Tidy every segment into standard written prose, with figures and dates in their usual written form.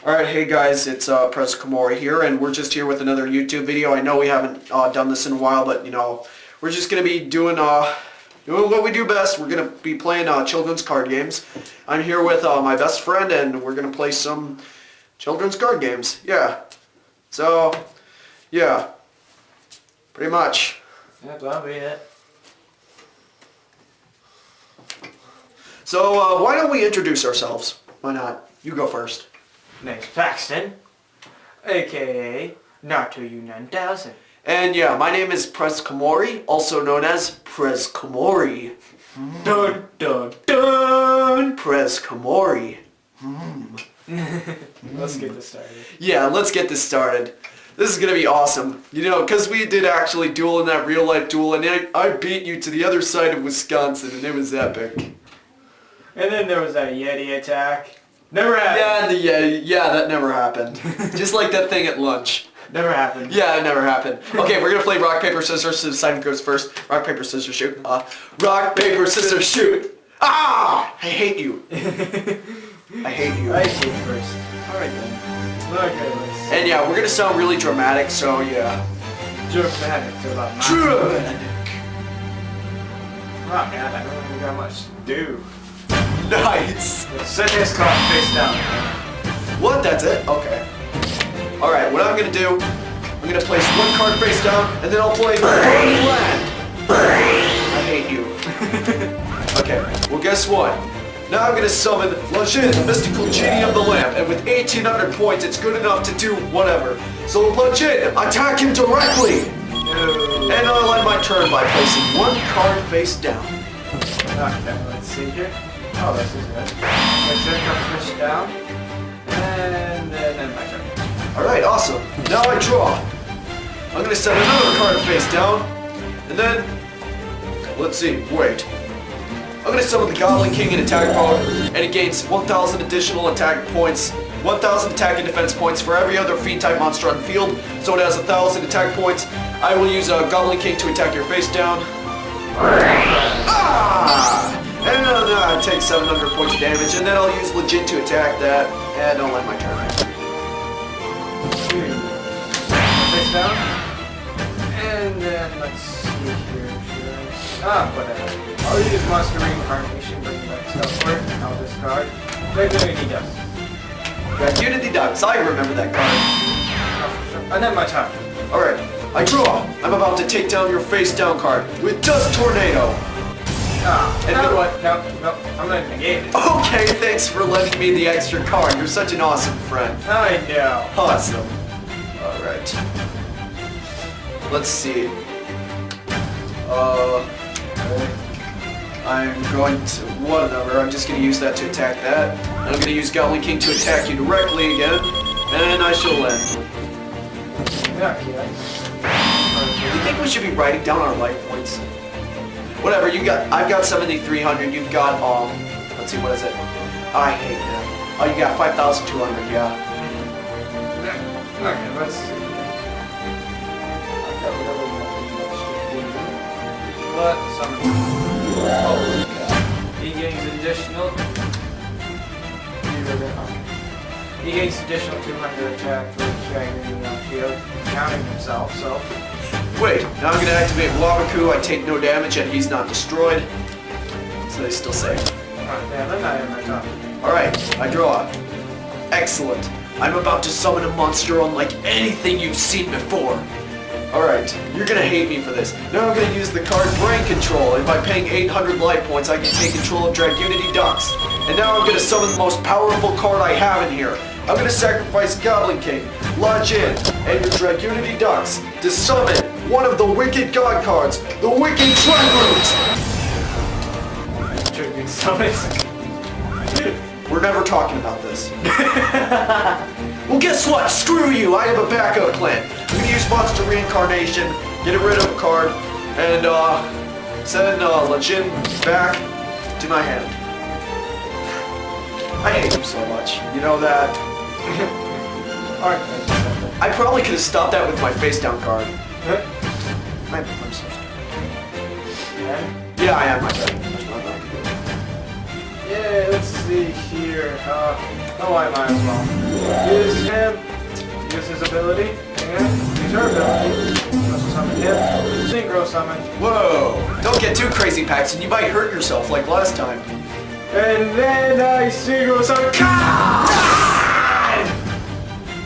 Alright, hey guys, it's PrezKoumori here, and we're just here with another YouTube video. I know we haven't done this in a while, but, you know, we're just going to be doing what we do best. We're going to be playing children's card games. I'm here with my best friend, and we're going to play some children's card games. Yeah. So, yeah. Pretty much. Yeah, that'll be it. So, why don't we introduce ourselves? Why not? You go first. Name's Paxton, aka NarutoU9000. And yeah, my name is PrezKoumori, also known as PrezKoumori. Dun dun dun! PrezKoumori. Let's get this started. Yeah, let's get this started. This is gonna be awesome. You know, because we did actually duel in that real life duel, and I beat you to the other side of Wisconsin, and it was epic. And then there was that Yeti attack. Never happened. Yeah, that never happened. Just like that thing at lunch. Never happened. Yeah, it never happened. Okay, we're gonna play rock, paper, scissors, so Simon goes first. Rock, paper, scissors, shoot. Rock, paper, scissors, shoot. Ah! I hate you. I hate you. I hate first. Alright then. Okay, let's see. And yeah, we're gonna sound really dramatic, so yeah. Dramatic. Dramatic. Oh man, I don't really got much to do. Nice. Let's set this card face down. What? That's it? Okay. Alright, what I'm gonna do, I'm gonna place one card face down, and then I'll play one land. I hate you. Okay, well guess what? Now I'm gonna summon Lajin, the mystical genie of the lamp, and with 1800 points, it's good enough to do whatever. So Lajin, attack him directly! No. And I'll end my turn by placing one card face down. Okay, let's see here. Oh, this is good. Let's set the fish down. And then my turn. Alright, awesome. Now I draw. I'm gonna set another card face down. And then, let's see, wait. I'm gonna summon the Goblin King in attack mode, and it gains 1,000 additional attack points, 1,000 attack and defense points for every other fiend type monster on the field, so it has 1,000 attack points. I will use a Goblin King to attack your face down. Ah! And then I take 700 points of damage, and then I'll use Legit to attack that, and I'll end my turn. Face down. And then let's see here. Whatever. I'll use Monster Reincarnation, bring back Stealthward, and I'll discard Dragunities. Dragunity Ducks, I remember that card. Oh, for sure. And then my turn. Alright, I draw. I'm about to take down your face down card with Dust Tornado. And you know what? No, I'm not gonna negate it. Okay, thanks for lending me the extra card. You're such an awesome friend. I know. Awesome. Alright. Let's see. I'm going to, whatever, I'm just going to use that to attack that. I'm going to use Goblin King to attack you directly again, and I shall end. Yeah. Do you think we should be writing down our life points? Whatever, I've got 7,300, you've got, let's see, what is it? I hate that. Oh, you got 5,200, yeah. Okay, let's see. But he gains additional. He gains additional 200 attack for Dragunity on field, counting himself. So. Wait, now I'm going to activate Wabaku. I take no damage, and he's not destroyed. So he's still safe. Alright, then I am my turn. Alright, I draw. Excellent. I'm about to summon a monster unlike anything you've seen before. Alright, you're gonna hate me for this. Now I'm gonna use the card Brain Control, and by paying 800 life points I can take control of Dragunity Ducks. And now I'm gonna summon the most powerful card I have in here. I'm gonna sacrifice Goblin King, lodge in, and your Dragunity Ducks to summon one of the Wicked God cards, the Wicked Dreadroot! Tribute summons. We're never talking about this. Well, guess what? Screw you! I have a backup plan. I'm gonna use Monster Reincarnation, get rid of a card, and send Lajin back to my hand. I hate you so much. You know that. Alright. I probably could have stopped that with my face down card. I'm so sorry. Yeah, I am my turn. There's nothing I can do. Yeah, let's see here. Oh, I might as well. Use him. Use his ability. And use her ability. Special summon him. Synchro summon. Whoa! Don't get too crazy, Paxton. You might hurt yourself like last time. And then I synchro summon.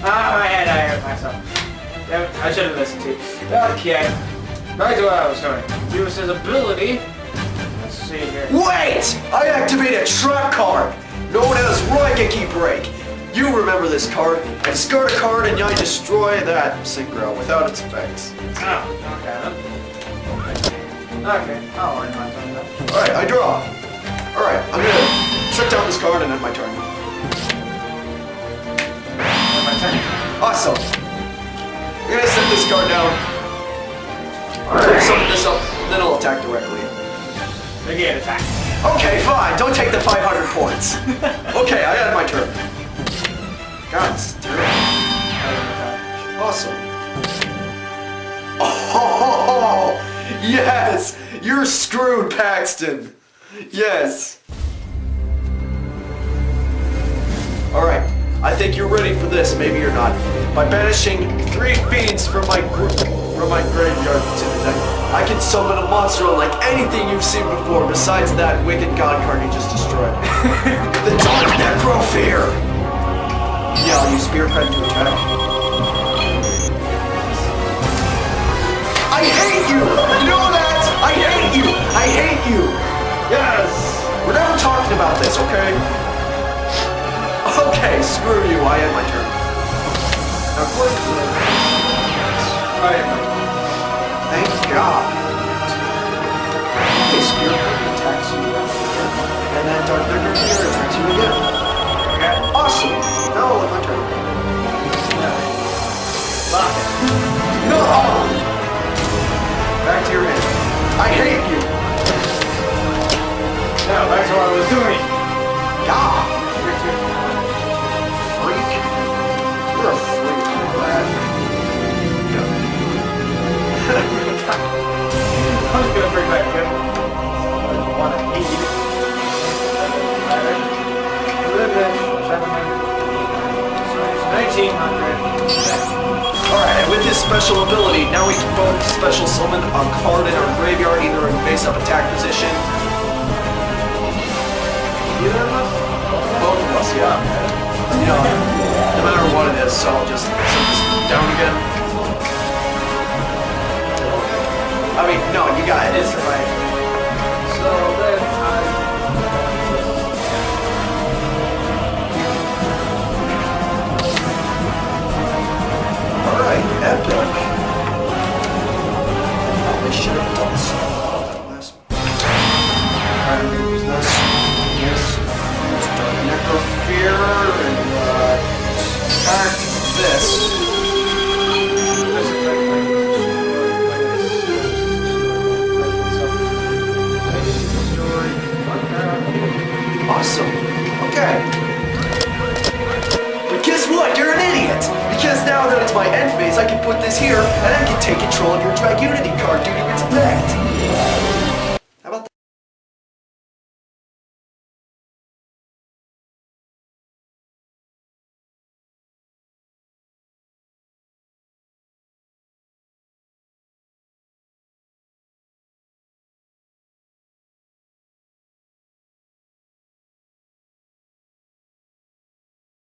Ah, my head, I hurt myself. Damn it, I should have listened to you. Okay. Back to what I was doing. Use his ability. Let's see here. Wait! I activate a trap card, known as Draguniity Break. You remember this card. I discard a card and I destroy that synchro without its effects. Oh, okay. Okay, I'll learn my turn then. Alright, I draw. Alright, I'm gonna shut down this card and end my turn. End my turn. Awesome. I'm gonna set this card down. Alright, summon this up, then I'll attack directly. Again, attack. Okay, fine. Don't take the 500 points. Okay, I had my turn. God, it's terrible. Awesome. Oh, yes! You're screwed, Paxton. Yes. Alright, I think you're ready for this. Maybe you're not. By banishing 3 fiends from my graveyard to the deck, I can summon a monster unlike anything you've seen before besides that wicked god card you just destroyed. The Dark Necrofear! Yeah, I'll use Spear Credit to attack. I hate you! You know that! I hate you! I hate you! Yes! We're never talking about this, okay? Okay, screw you. I end my turn. Now, click. Alright. Thank God. Okay, Spear Credit attacks you. And then Dark Necrofear attacks you again. Okay. Awesome! Now I'll end my turn. Lock it. No! Back to your hand. I hate you! Now, back to what I was doing. God! Your turn. Freak. You're a freak. I'm glad. I was gonna bring back good. I want to eat it. Living. 1900. Alright, and with his special ability, now we can both special summon a card in our graveyard, either in face-up attack position. Either of us? Both of us, yeah. You know, no matter what it is, so I'll just set this down again. I mean, no, you got it. It's right. So then Alright, epic. Probably should have done something last. Alright, I'm gonna use this. Yes. Dark Necrofear and attack this. Awesome. Okay. But guess what? You're an idiot! Because now that it's my end phase, I can put this here, and I can take control of your Dragunity card due to its effect.